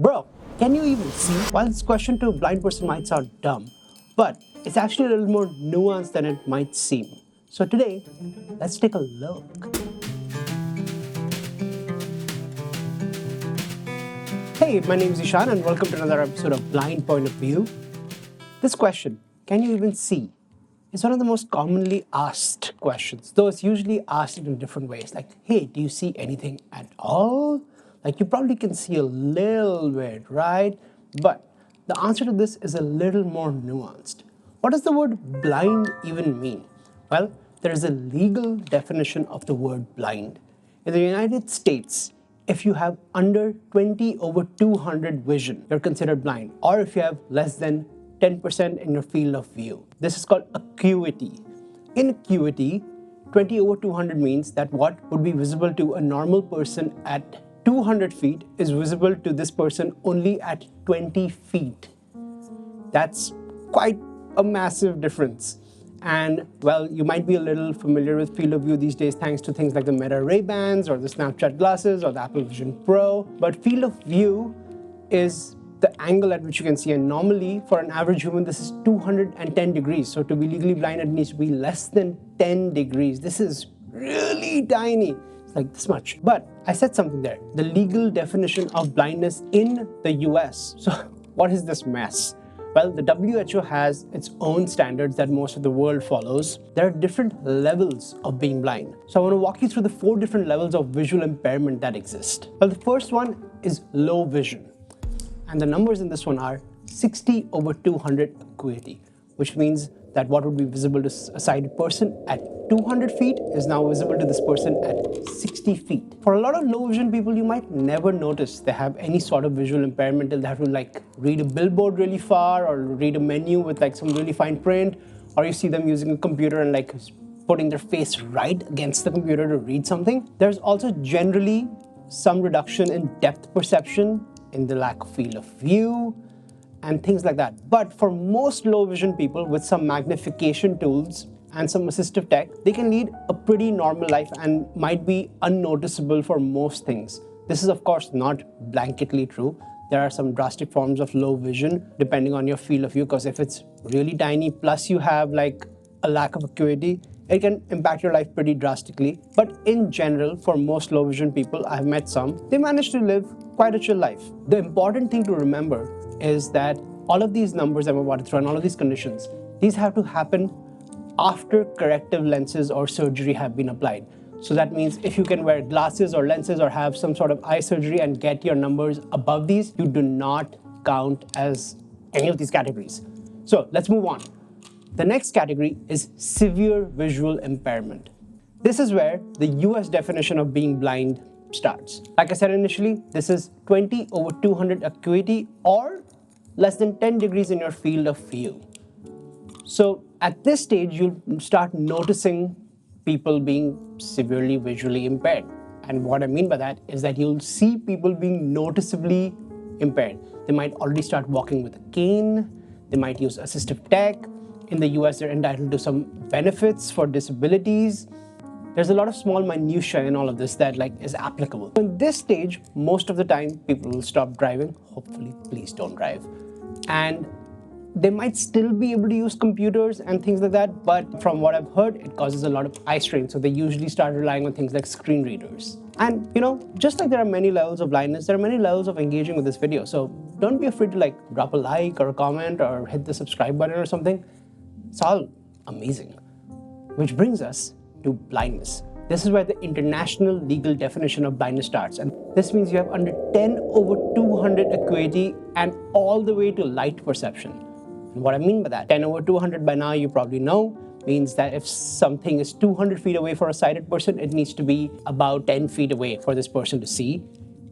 Bro, can you even see? While this question to a blind person might sound dumb, but it's actually a little more nuanced than it might seem. So today, let's take a look. Hey, my name is Ishan and welcome to another episode of Blind Point of View. This question, can you even see, is one of the most commonly asked questions, though it's usually asked in different ways. Like, hey, do you see anything at all? Like, you probably can see a little bit, right? But the answer to this is a little more nuanced. What does the word blind even mean? Well, there is a legal definition of the word blind. In the United States, if you have under 20/200 vision, you're considered blind. Or if you have less than 10% in your field of view. This is called acuity. In acuity, 20/200 means that what would be visible to a normal person at 200 feet is visible to this person only at 20 feet. That's quite a massive difference. And well, you might be a little familiar with field of view these days thanks to things like the Meta Ray-Bans or the Snapchat glasses or the Apple Vision Pro. But field of view is the angle at which you can see, and normally for an average human this is 210 degrees. So to be legally blind it needs to be less than 10 degrees. This is really tiny. It's like this much. But I said something there. The legal definition of blindness in the US. So what is this mess? Well, the WHO has its own standards that most of the world follows. There are different levels of being blind. So I want to walk you through the 4 different levels of visual impairment that exist. Well, the first one is low vision. And the numbers in this one are 60/200 acuity, which means that what would be visible to a sighted person at 200 feet is now visible to this person at 60 feet. For a lot of low vision people, you might never notice they have any sort of visual impairment till they have to like read a billboard really far or read a menu with like some really fine print, or you see them using a computer and like putting their face right against the computer to read something. There's also generally some reduction in depth perception, in the lack of field of view, and things like that. But for most low vision people with some magnification tools and some assistive tech, they can lead a pretty normal life and might be unnoticeable for most things. This is of course not blanketly true. There are some drastic forms of low vision depending on your field of view, because if it's really tiny plus you have like a lack of acuity, it can impact your life pretty drastically. But in general, for most low vision people, I've met some, they manage to live quite a chill life. The important thing to remember is that all of these numbers I'm about to throw and all of these conditions, these have to happen after corrective lenses or surgery have been applied. So that means if you can wear glasses or lenses or have some sort of eye surgery and get your numbers above these, you do not count as any of these categories. So let's move on. The next category is severe visual impairment. This is where the US definition of being blind starts. Like I said initially, this is 20/200 acuity or less than 10 degrees in your field of view. So at this stage, you'll start noticing people being severely visually impaired. And what I mean by that is that you'll see people being noticeably impaired. They might already start walking with a cane, they might use assistive tech. In the US, they're entitled to some benefits for disabilities. There's a lot of small minutiae in all of this that like is applicable. In this stage, most of the time, people will stop driving. Hopefully, please don't drive. And they might still be able to use computers and things like that, but from what I've heard, it causes a lot of eye strain. So they usually start relying on things like screen readers. And you know, just like there are many levels of blindness, there are many levels of engaging with this video. So don't be afraid to like drop a like or a comment or hit the subscribe button or something. It's all amazing. Which brings us to blindness. This is where the international legal definition of blindness starts. And this means you have under 10/200 acuity and all the way to light perception. And what I mean by that, 10/200 by now you probably know, means that if something is 200 feet away for a sighted person, it needs to be about 10 feet away for this person to see.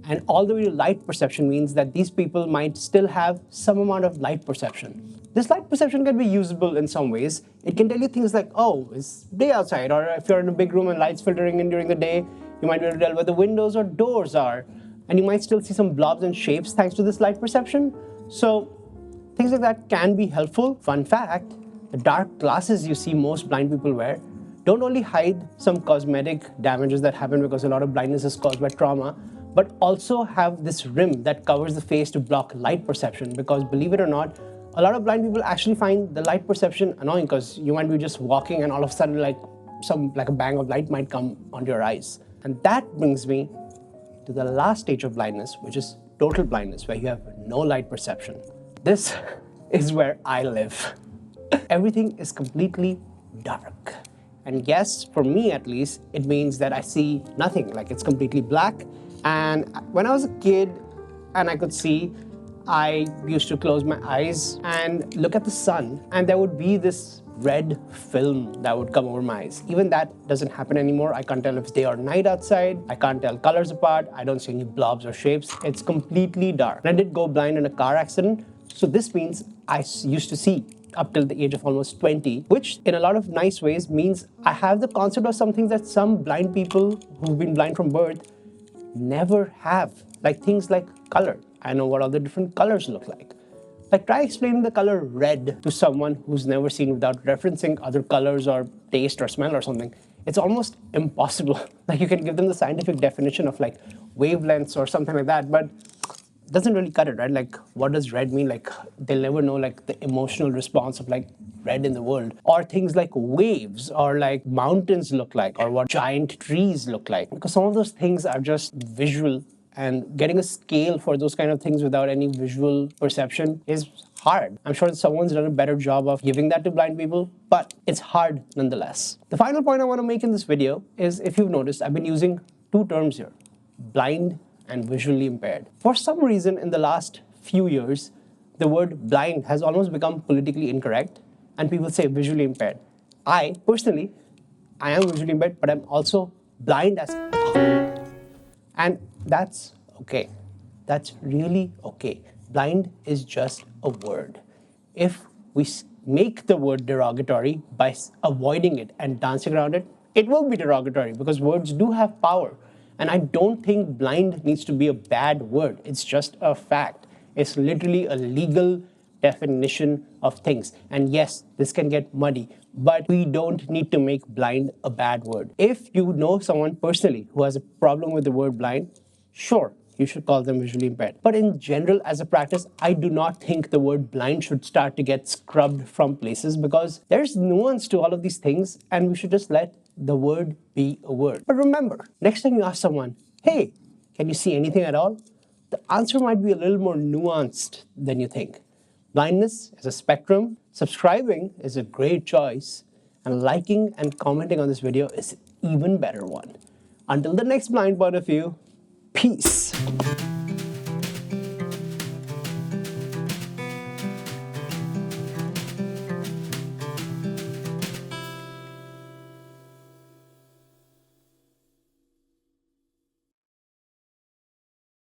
And all the way to light perception means that these people might still have some amount of light perception. This light perception can be usable in some ways. It can tell you things like, oh, it's day outside, or if you're in a big room and light's filtering in during the day, you might be able to tell where the windows or doors are. And you might still see some blobs and shapes thanks to this light perception. So things like that can be helpful. Fun fact, the dark glasses you see most blind people wear don't only hide some cosmetic damages that happen because a lot of blindness is caused by trauma, but also have this rim that covers the face to block light perception, because believe it or not, a lot of blind people actually find the light perception annoying, because you might be just walking and all of a sudden like a bang of light might come onto your eyes. And that brings me to the last stage of blindness, which is total blindness, where you have no light perception. This is where I live. Everything is completely dark. And yes, for me at least, it means that I see nothing, like it's completely black. And when I was a kid and I could see, I used to close my eyes and look at the sun, and there would be this red film that would come over my eyes. Even that doesn't happen anymore. I can't tell if it's day or night outside. I can't tell colors apart. I don't see any blobs or shapes. It's completely dark. And I did go blind in a car accident. So this means I used to see up till the age of almost 20, which in a lot of nice ways means I have the concept of something that some blind people who've been blind from birth never have. Like things like color. I know what all the different colors look like. Like try explaining the color red to someone who's never seen without referencing other colors or taste or smell or something. It's almost impossible. Like you can give them the scientific definition of like wavelengths or something like that, but it doesn't really cut it, right? Like what does red mean? Like they'll never know like the emotional response of like red in the world, or things like waves, or like mountains look like, or what giant trees look like, because some of those things are just visual, and getting a scale for those kind of things without any visual perception is hard. I'm sure someone's done a better job of giving that to blind people, but it's hard nonetheless. The final point I want to make in this video is, if you've noticed, I've been using two terms here: blind and visually impaired. For some reason in the last few years, the word blind has almost become politically incorrect, and people say visually impaired. I personally am visually impaired, but I'm also blind as and that's okay. That's really okay. Blind is just a word. If we make the word derogatory by avoiding it and dancing around it, it will be derogatory, because words do have power. And I don't think blind needs to be a bad word. It's just a fact. It's literally a legal definition of things. And yes, this can get muddy, but we don't need to make blind a bad word. If you know someone personally who has a problem with the word blind, sure, you should call them visually impaired. But in general, as a practice, I do not think the word blind should start to get scrubbed from places, because there's nuance to all of these things, and we should just let the word be a word. But remember, next time you ask someone, hey, can you see anything at all? The answer might be a little more nuanced than you think. Blindness is a spectrum, subscribing is a great choice, and liking and commenting on this video is an even better one. Until the next blind point of view, peace.